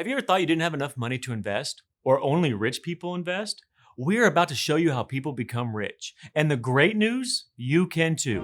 Have you ever thought you didn't have enough money to invest? Or only rich people invest? We're about to show you how people become rich. And the great news, you can too.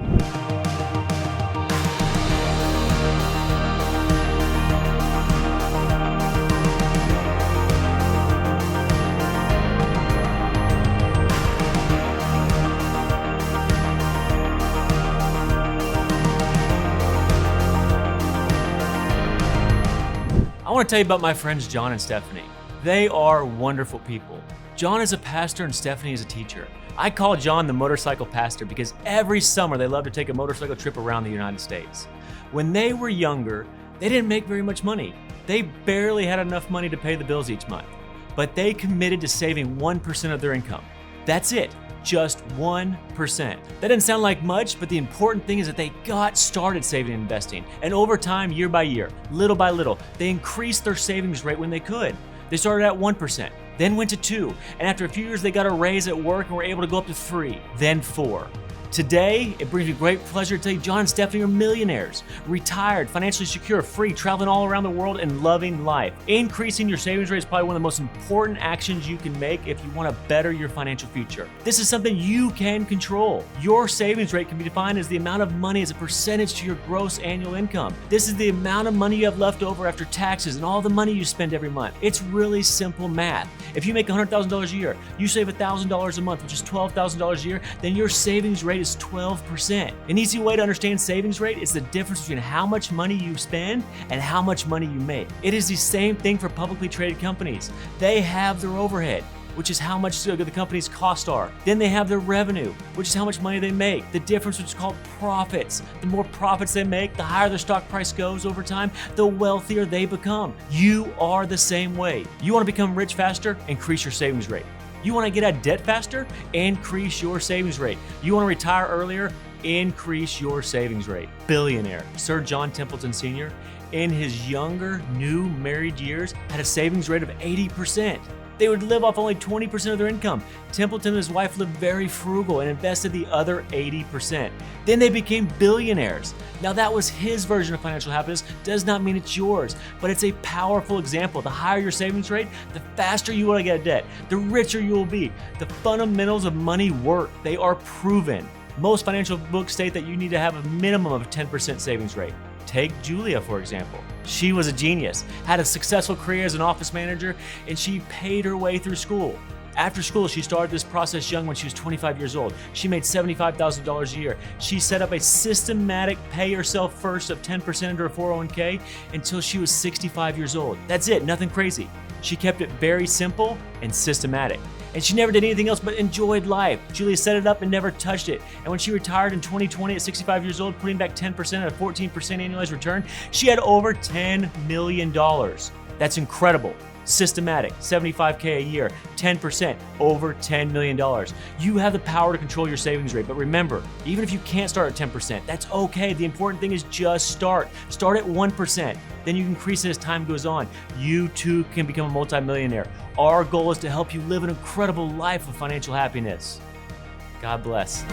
I want to tell you about my friends John and Stephanie. They are wonderful people. John is a pastor and Stephanie is a teacher. I call John the motorcycle pastor because every summer they love to take a motorcycle trip around the United States. When they were younger, they didn't make very much money. They barely had enough money to pay the bills each month. But they committed to saving 1% of their income. That's it. Just 1%. That didn't sound like much, but the important thing is that they got started saving and investing. And over time, year by year, little by little, they increased their savings rate when they could. They started at 1%, then went to 2%, and after a few years, they got a raise at work and were able to go up to 3%, then 4%. Today, it brings me great pleasure to tell you John and Stephanie are millionaires, retired, financially secure, free, traveling all around the world and loving life. Increasing your savings rate is probably one of the most important actions you can make if you want to better your financial future. This is something you can control. Your savings rate can be defined as the amount of money as a percentage to your gross annual income. This is the amount of money you have left over after taxes and all the money you spend every month. It's really simple math. If you make $100,000 a year, you save $1,000 a month, which is $12,000 a year, then your savings rate is 12%. An easy way to understand savings rate is the difference between how much money you spend and how much money you make. It is the same thing for publicly traded companies. They have their overhead, which is how much the company's costs are. Then they have their revenue, which is how much money they make. The difference, which is called profits. The more profits they make, the higher their stock price goes over time, the wealthier they become. You are the same way. You want to become rich faster? Increase your savings rate. You want to get out of debt faster? Increase your savings rate. You want to retire earlier? Increase your savings rate. Billionaire Sir John Templeton Sr., in his younger, new married years, had a savings rate of 80%. They would live off only 20% of their income. Templeton and his wife lived very frugal and invested the other 80%. Then they became billionaires. Now that was his version of financial happiness, does not mean it's yours, but it's a powerful example. The higher your savings rate, the faster you will get out of debt, the richer you will be. The fundamentals of money work. They are proven. Most financial books state that you need to have a minimum of a 10% savings rate. Take Julia, for example. She was a genius, had a successful career as an office manager, and she paid her way through school. After school, she started this process young when she was 25 years old. She made $75,000 a year. She set up a systematic pay yourself first of 10% into her 401k until she was 65 years old. That's it, nothing crazy. She kept it very simple and systematic. And she never did anything else but enjoyed life. Julia set it up and never touched it. And when she retired in 2020 at 65 years old, putting back 10% at a 14% annualized return, she had over $10 million. That's incredible. Systematic, $75K a year, 10%, over $10 million. You have the power to control your savings rate, but remember, even if you can't start at 10%, that's okay. The important thing is just start. Start at 1%, then you can increase it as time goes on. You too can become a multimillionaire. Our goal is to help you live an incredible life of financial happiness. God bless.